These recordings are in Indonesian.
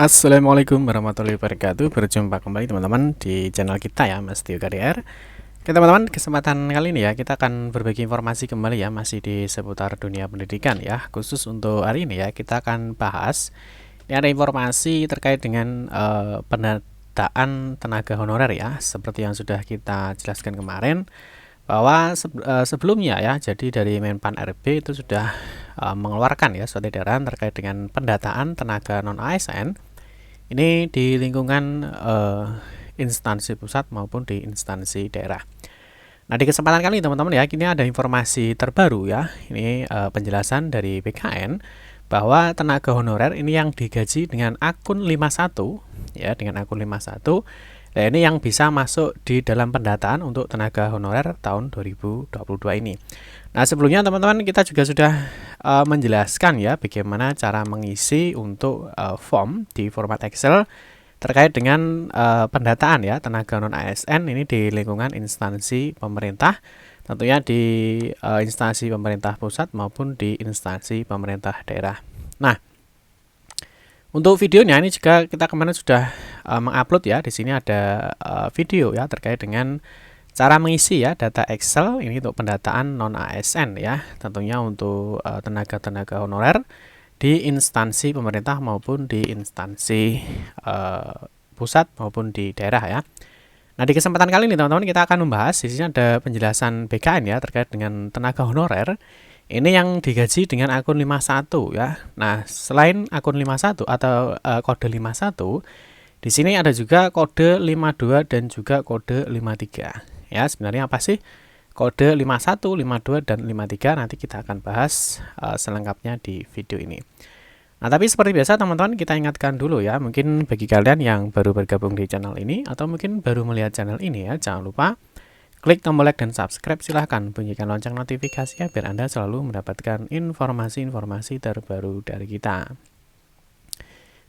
Assalamualaikum warahmatullahi wabarakatuh. Berjumpa kembali teman-teman di channel kita ya, Mas Tio KDR. Oke teman-teman, kesempatan kali ini ya kita akan berbagi informasi kembali ya, masih di seputar dunia pendidikan ya. Khusus untuk hari ini ya kita akan bahas ini ada informasi terkait dengan pendataan tenaga honorer ya, seperti yang sudah kita jelaskan kemarin bahwa sebelumnya ya, jadi dari Menpan RB itu sudah mengeluarkan ya surat edaran terkait dengan pendataan tenaga non ASN ini di lingkungan instansi pusat maupun di instansi daerah. Nah, di kesempatan kali ini teman-teman ya, ini ada informasi terbaru ya. Ini penjelasan dari BKN bahwa tenaga honorer ini yang digaji dengan akun 51 ya, dengan akun 51. Nah, ini yang bisa masuk di dalam pendataan untuk tenaga honorer tahun 2022 ini. Nah, sebelumnya teman-teman kita juga sudah menjelaskan ya bagaimana cara mengisi untuk form di format Excel terkait dengan pendataan ya tenaga non ASN ini di lingkungan instansi pemerintah, tentunya di instansi pemerintah pusat maupun di instansi pemerintah daerah. Nah, untuk videonya ini juga kita kemarin sudah mengupload ya. Di sini ada video ya terkait dengan cara mengisi ya data Excel ini untuk pendataan non ASN ya. Tentunya untuk tenaga-tenaga honorer di instansi pemerintah maupun di instansi pusat maupun di daerah ya. Nah, di kesempatan kali ini teman-teman kita akan membahas di sini ada penjelasan BKN ya terkait dengan tenaga honorer. Ini yang digaji dengan akun 51 ya. Nah, selain akun 51 atau kode 51, di sini ada juga kode 52 dan juga kode 53. Ya, sebenarnya apa sih kode 51, 52 dan 53? Nanti kita akan bahas selengkapnya di video ini. Nah, tapi seperti biasa teman-teman kita ingatkan dulu ya, mungkin bagi kalian yang baru bergabung di channel ini atau mungkin baru melihat channel ini ya, jangan lupa klik tombol like dan subscribe, silahkan bunyikan lonceng notifikasi ya, biar Anda selalu mendapatkan informasi-informasi terbaru dari kita.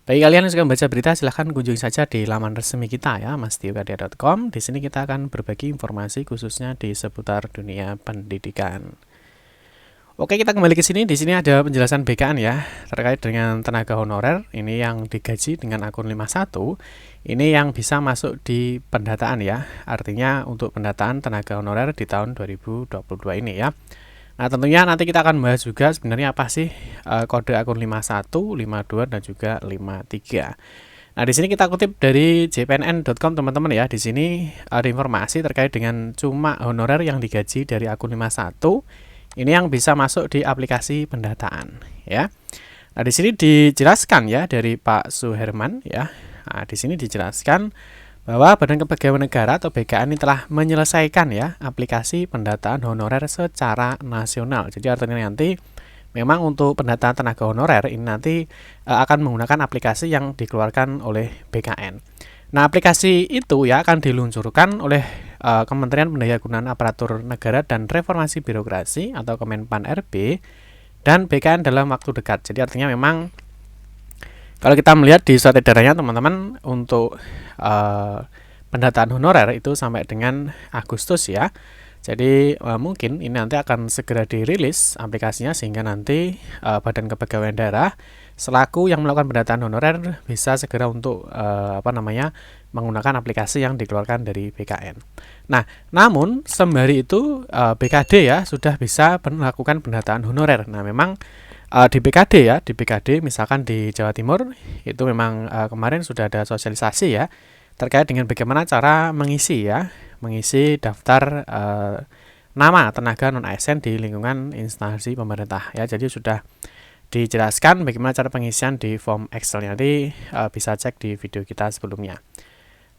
Bagi kalian yang suka membaca berita, silahkan kunjungi saja di laman resmi kita ya, mastiokadea.com. Di sini kita akan berbagi informasi khususnya di seputar dunia pendidikan. Oke, kita kembali ke sini. Di sini ada penjelasan BKN ya terkait dengan tenaga honorer ini yang digaji dengan akun 51. Ini yang bisa masuk di pendataan ya. Artinya untuk pendataan tenaga honorer di tahun 2022 ini ya. Nah, tentunya nanti kita akan bahas juga sebenarnya apa sih kode akun 51, 52 dan juga 53. Nah, di sini kita kutip dari jpnn.com teman-teman ya. Di sini ada informasi terkait dengan cuma honorer yang digaji dari akun 51. Ini yang bisa masuk di aplikasi pendataan ya. Nah, di sini dijelaskan ya dari Pak Suherman ya. Nah, di sini dijelaskan bahwa Badan Kepegawaian Negara atau BKN ini telah menyelesaikan ya aplikasi pendataan honorer secara nasional. Jadi artinya nanti memang untuk pendataan tenaga honorer ini nanti akan menggunakan aplikasi yang dikeluarkan oleh BKN. Nah, aplikasi itu ya akan diluncurkan oleh Kementerian Pendayagunaan Aparatur Negara dan Reformasi Birokrasi atau Kemenpan RB dan BKN dalam waktu dekat. Jadi artinya memang kalau kita melihat di surat edarannya teman-teman untuk pendataan honorer itu sampai dengan Agustus ya. Jadi mungkin ini nanti akan segera dirilis aplikasinya sehingga nanti Badan Kepegawaian Daerah selaku yang melakukan pendataan honorer bisa segera untuk menggunakan aplikasi yang dikeluarkan dari BKN. Nah, namun sembari itu BKD ya sudah bisa melakukan pendataan honorer. Nah, memang di BKD ya, di BKD misalkan di Jawa Timur itu memang kemarin sudah ada sosialisasi ya terkait dengan bagaimana cara mengisi daftar nama tenaga non ASN di lingkungan instansi pemerintah ya. Jadi sudah dijelaskan bagaimana cara pengisian di form Excel. Nanti bisa cek di video kita sebelumnya.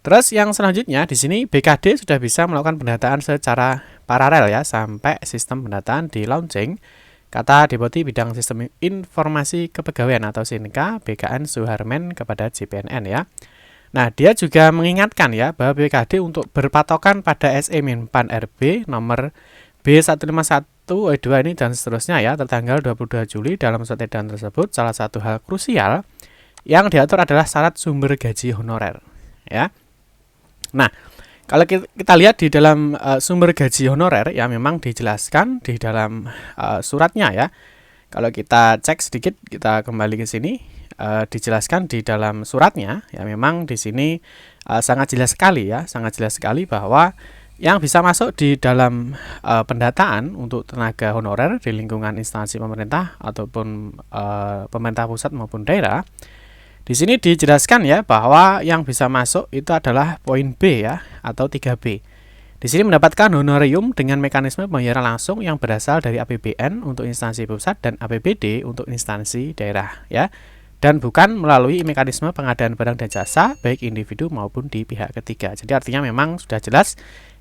Terus yang selanjutnya di sini BKD sudah bisa melakukan pendataan secara paralel ya sampai sistem pendataan di launching. Kata Deputi Bidang Sistem Informasi Kepegawaian atau SINKA BKN Suherman kepada JPNN ya. Nah, dia juga mengingatkan ya bahwa BKD untuk berpatokan pada SE Menpan RB nomor B151/2 ini dan seterusnya ya tertanggal 22 Juli dalam surat edaran tersebut salah satu hal krusial yang diatur adalah syarat sumber gaji honorer ya. Nah, kalau kita lihat di dalam sumber gaji honorer ya memang dijelaskan di dalam suratnya ya. Kalau kita cek sedikit, kita kembali ke sini. dijelaskan di dalam suratnya ya, memang di sini sangat jelas sekali ya, sangat jelas sekali bahwa yang bisa masuk di dalam pendataan untuk tenaga honorer di lingkungan instansi pemerintah ataupun pemerintah pusat maupun daerah. Di sini dijelaskan ya bahwa yang bisa masuk itu adalah poin B ya, atau 3B. Di sini mendapatkan honorarium dengan mekanisme pembayaran langsung yang berasal dari APBN untuk instansi pusat dan APBD untuk instansi daerah ya. Dan bukan melalui mekanisme pengadaan barang dan jasa baik individu maupun di pihak ketiga. Jadi artinya memang sudah jelas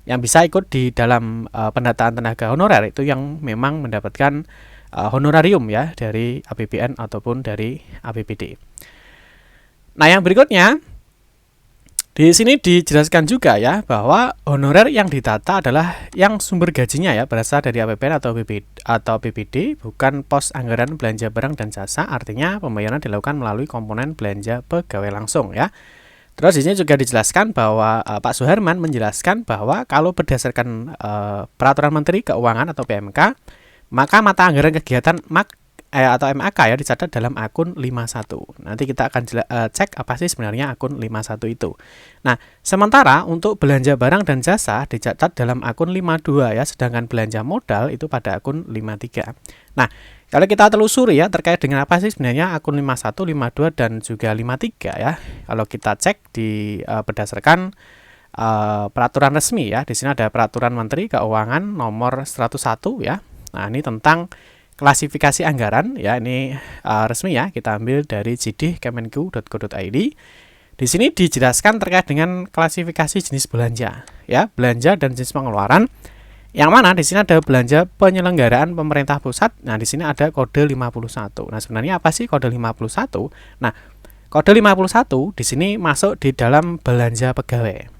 yang bisa ikut di dalam pendataan tenaga honorer itu yang memang mendapatkan honorarium ya dari APBN ataupun dari APBD. Nah, yang berikutnya di sini dijelaskan juga ya bahwa honorer yang ditata adalah yang sumber gajinya ya berasal dari APBN atau APBD, bukan pos anggaran belanja barang dan jasa. Artinya pembayaran dilakukan melalui komponen belanja pegawai langsung ya. Terus di sini juga dijelaskan bahwa Pak Suherman menjelaskan bahwa kalau berdasarkan Peraturan Menteri Keuangan atau PMK, maka mata anggaran kegiatan atau MAK ya dicatat dalam akun 51. Nanti kita akan cek apa sih sebenarnya akun 51 itu. Nah, sementara untuk belanja barang dan jasa dicatat dalam akun 52 ya, sedangkan belanja modal itu pada akun 53. Nah, kalau kita telusuri ya terkait dengan apa sih sebenarnya akun 51, 52 dan juga 53 ya. Kalau kita cek di berdasarkan peraturan resmi ya. Di sini ada Peraturan Menteri Keuangan nomor 101 ya. Nah, ini tentang klasifikasi anggaran ya, ini resmi ya, kita ambil dari jd.kemenku.go.id. Di sini dijelaskan terkait dengan klasifikasi jenis belanja ya, belanja dan jenis pengeluaran. Yang mana di sini ada belanja penyelenggaraan pemerintah pusat. Nah, di sini ada kode 51. Nah, sebenarnya apa sih kode 51? Nah, kode 51 di sini masuk di dalam belanja pegawai.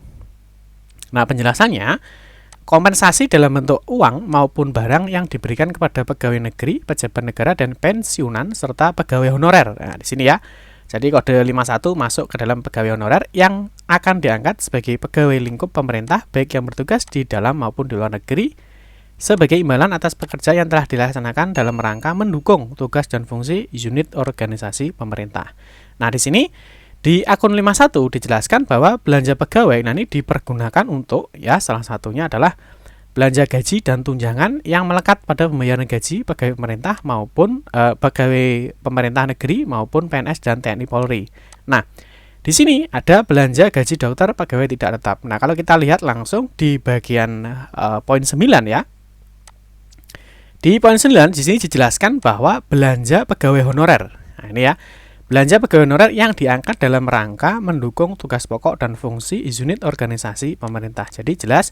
Nah, penjelasannya kompensasi dalam bentuk uang maupun barang yang diberikan kepada pegawai negeri, pejabat negara dan pensiunan serta pegawai honorer. Nah, di sini ya. Jadi kode 51 masuk ke dalam pegawai honorer yang akan diangkat sebagai pegawai lingkup pemerintah baik yang bertugas di dalam maupun di luar negeri sebagai imbalan atas pekerja yang telah dilaksanakan dalam rangka mendukung tugas dan fungsi unit organisasi pemerintah. Nah, di sini di akun 51 dijelaskan bahwa belanja pegawai ini dipergunakan untuk ya salah satunya adalah belanja gaji dan tunjangan yang melekat pada pembayaran gaji pegawai pemerintah maupun pegawai pemerintah negeri maupun PNS dan TNI Polri. Nah, di sini ada belanja gaji dokter pegawai tidak tetap. Nah, kalau kita lihat langsung di bagian poin 9 ya. Di poin 9 di sini dijelaskan bahwa belanja pegawai honorer. Nah, ini ya. Belanja pegawai honorer yang diangkat dalam rangka mendukung tugas pokok dan fungsi unit organisasi pemerintah. Jadi jelas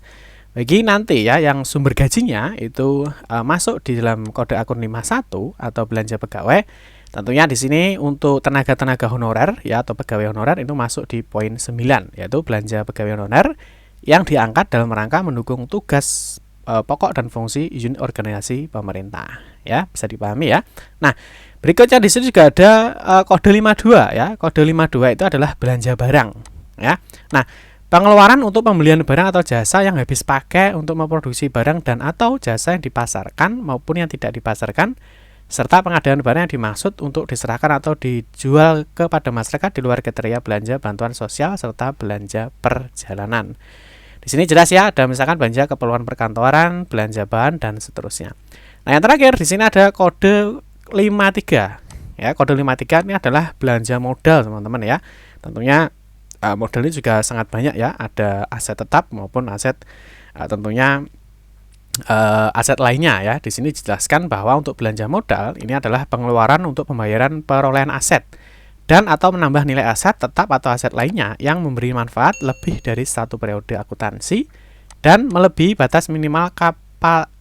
bagi nanti ya yang sumber gajinya itu masuk di dalam kode akun 51 atau belanja pegawai. Tentunya di sini untuk tenaga-tenaga honorer ya atau pegawai honorer itu masuk di poin 9 yaitu belanja pegawai honorer yang diangkat dalam rangka mendukung tugas pokok dan fungsi unit organisasi pemerintah. Ya, bisa dipahami ya. Nah, berikutnya di sini juga ada kode 52 ya. Kode 52 itu adalah belanja barang ya. Nah, pengeluaran untuk pembelian barang atau jasa yang habis pakai untuk memproduksi barang dan atau jasa yang dipasarkan maupun yang tidak dipasarkan serta pengadaan barang yang dimaksud untuk diserahkan atau dijual kepada masyarakat di luar kriteria belanja bantuan sosial serta belanja perjalanan. Di sini jelas ya, ada misalkan belanja keperluan perkantoran, belanja bahan dan seterusnya. Nah, yang terakhir di sini ada kode 53. Ya, kode 53 ini adalah belanja modal, teman-teman ya. Tentunya modal ini juga sangat banyak ya, ada aset tetap maupun aset tentunya aset lainnya ya. Di sini dijelaskan bahwa untuk belanja modal ini adalah pengeluaran untuk pembayaran perolehan aset dan atau menambah nilai aset tetap atau aset lainnya yang memberi manfaat lebih dari satu periode akuntansi dan melebihi batas minimal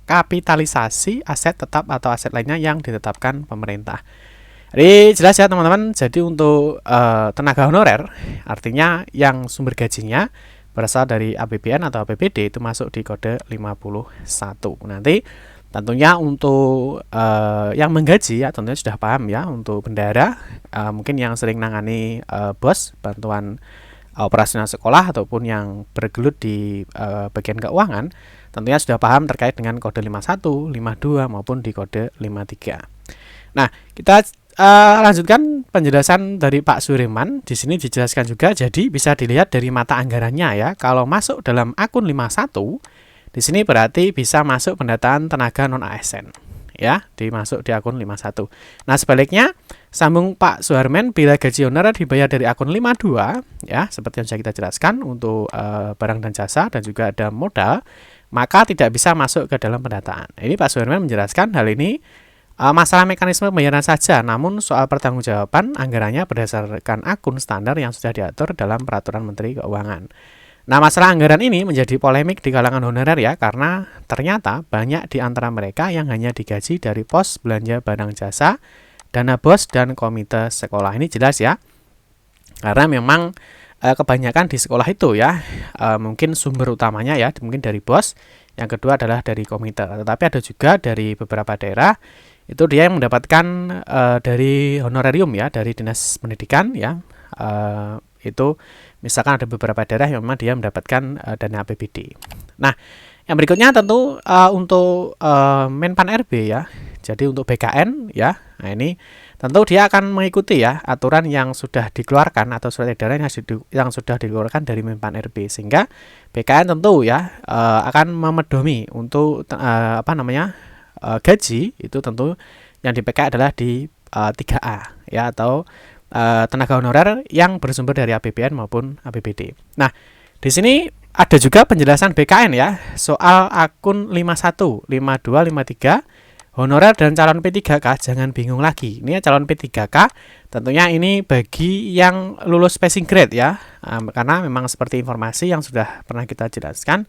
kapitalisasi aset tetap atau aset lainnya yang ditetapkan pemerintah. Jadi jelas ya teman-teman. Jadi untuk tenaga honorer artinya yang sumber gajinya berasal dari APBN atau APBD itu masuk di kode 51. Nanti tentunya untuk yang menggaji ya tentunya sudah paham ya. Untuk bendahara mungkin yang sering nangani BOS bantuan operasional sekolah ataupun yang bergelut di bagian keuangan tentunya sudah paham terkait dengan kode 51, 52 maupun di kode 53. Nah, kita lanjutkan penjelasan dari Pak Sudirman. Di sini dijelaskan juga, jadi bisa dilihat dari mata anggarannya ya. Kalau masuk dalam akun 51, di sini berarti bisa masuk pendataan tenaga non ASN ya, dimasuk di akun 51. Nah, sebaliknya sambung Pak Suharman, bila gaji honorer dibayar dari akun 52 ya, seperti yang sudah kita jelaskan untuk barang dan jasa dan juga ada modal, maka tidak bisa masuk ke dalam pendataan. Ini Pak Suharman menjelaskan hal ini masalah mekanisme pembayaran saja, namun soal pertanggungjawaban anggarannya berdasarkan akun standar yang sudah diatur dalam Peraturan Menteri Keuangan. Nah, masalah anggaran ini menjadi polemik di kalangan honorer ya, karena ternyata banyak di antara mereka yang hanya digaji dari pos belanja barang jasa, dana BOS, dan komite sekolah. Ini jelas ya, karena memang kebanyakan di sekolah itu ya, mungkin sumber utamanya ya, mungkin dari BOS, yang kedua adalah dari komite. Tetapi ada juga dari beberapa daerah, itu dia yang mendapatkan dari honorarium ya, dari Dinas Pendidikan ya, itu misalkan ada beberapa daerah yang memang dia mendapatkan dana APBD. Nah, yang berikutnya tentu untuk Menpan RB ya. Jadi untuk BKN ya, nah ini tentu dia akan mengikuti ya aturan yang sudah dikeluarkan atau surat edaran yang sudah dikeluarkan dari Menpan RB, sehingga BKN tentu ya akan memedomi untuk gaji itu tentu yang di PK adalah di 3A ya, atau tenaga honorer yang bersumber dari APBN maupun APBD. Nah, di sini ada juga penjelasan BKN ya, soal akun 51, 52, 53, honorer dan calon P3K, jangan bingung lagi. Ini calon P3K, tentunya ini bagi yang lulus passing grade ya, karena memang seperti informasi yang sudah pernah kita jelaskan,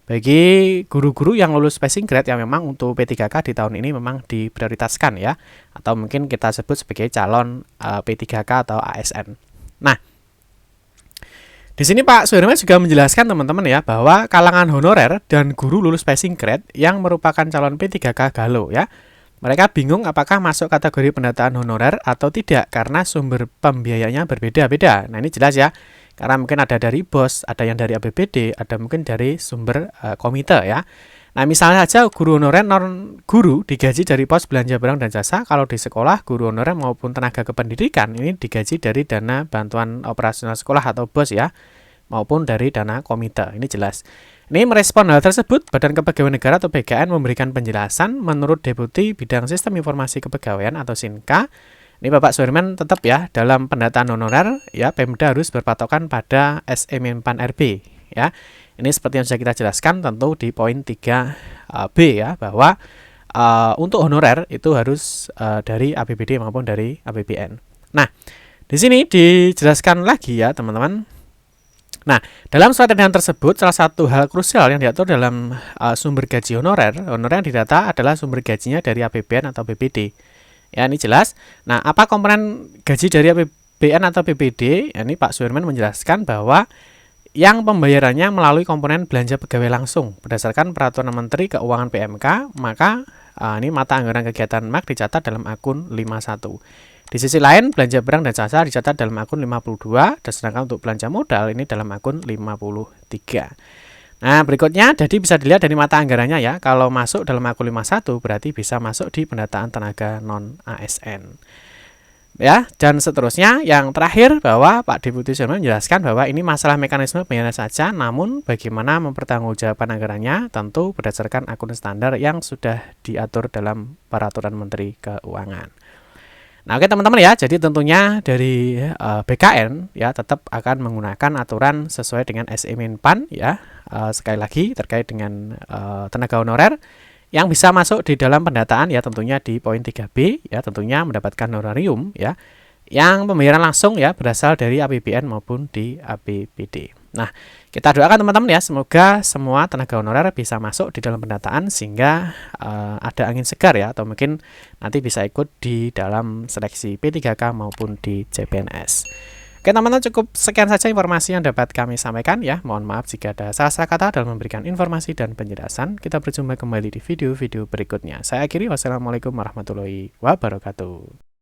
bagi guru-guru yang lulus passing grade yang memang untuk P3K di tahun ini memang diprioritaskan ya, atau mungkin kita sebut sebagai calon P3K atau ASN. Nah, di sini Pak Sudirman juga menjelaskan teman-teman ya, bahwa kalangan honorer dan guru lulus passing grade yang merupakan calon P3K Galo ya, mereka bingung apakah masuk kategori pendataan honorer atau tidak karena sumber pembiayaannya berbeda-beda. Nah, ini jelas ya, karena mungkin ada dari BOS, ada yang dari APBD, ada mungkin dari sumber komite ya. Nah, misalnya saja guru honorer non guru digaji dari pos belanja barang dan jasa. Kalau di sekolah, guru honorer maupun tenaga kependidikan ini digaji dari dana bantuan operasional sekolah atau BOS ya, maupun dari dana komite. Ini jelas. Ini merespon hal tersebut, Badan Kepegawaian Negara atau BKN memberikan penjelasan menurut Deputi Bidang Sistem Informasi Kepegawaian atau SINKA. Ini Bapak Sudirman tetap ya, dalam pendataan honorer ya, Pemda harus berpatokan pada SE Menpan RB ya. Ini seperti yang sudah kita jelaskan tentu di poin 3B ya, bahwa untuk honorer itu harus dari APBD maupun dari APBN. Nah, di sini dijelaskan lagi ya teman-teman. Nah, dalam surat edaran tersebut, salah satu hal krusial yang diatur dalam sumber gaji honorer yang didata adalah sumber gajinya dari APBN atau APBD. Ya, ini jelas. Nah, apa komponen gaji dari APBN atau APBD? Ya, ini Pak Sudirman menjelaskan bahwa yang pembayarannya melalui komponen belanja pegawai langsung berdasarkan Peraturan Menteri Keuangan PMK, maka ini mata anggaran kegiatan MAK dicatat dalam akun 51. Di sisi lain, belanja barang dan jasa dicatat dalam akun 52, dan sedangkan untuk belanja modal ini dalam akun 53. Nah, berikutnya jadi bisa dilihat dari mata anggarannya ya. Kalau masuk dalam akun 51 berarti bisa masuk di pendataan tenaga non ASN. Ya, dan seterusnya yang terakhir bahwa Pak Deputi Sudirman menjelaskan bahwa ini masalah mekanisme pembayaran saja, namun bagaimana mempertanggungjawabkan anggarannya tentu berdasarkan akun standar yang sudah diatur dalam Peraturan Menteri Keuangan. Nah, oke teman-teman ya, jadi tentunya dari BKN ya tetap akan menggunakan aturan sesuai dengan SE Menpan ya. Sekali lagi terkait dengan tenaga honorer yang bisa masuk di dalam pendataan ya, tentunya di poin 3B ya, tentunya mendapatkan honorarium ya, yang pembayaran langsung ya berasal dari APBN maupun di APBD. Nah, kita doakan teman-teman ya, semoga semua tenaga honorer bisa masuk di dalam pendataan sehingga ada angin segar ya, atau mungkin nanti bisa ikut di dalam seleksi P3K maupun di CPNS. Oke teman-teman, cukup sekian saja informasi yang dapat kami sampaikan ya. Mohon maaf jika ada salah-salah kata dalam memberikan informasi dan penjelasan. Kita berjumpa kembali di video-video berikutnya. Saya akhiri, wassalamualaikum warahmatullahi wabarakatuh.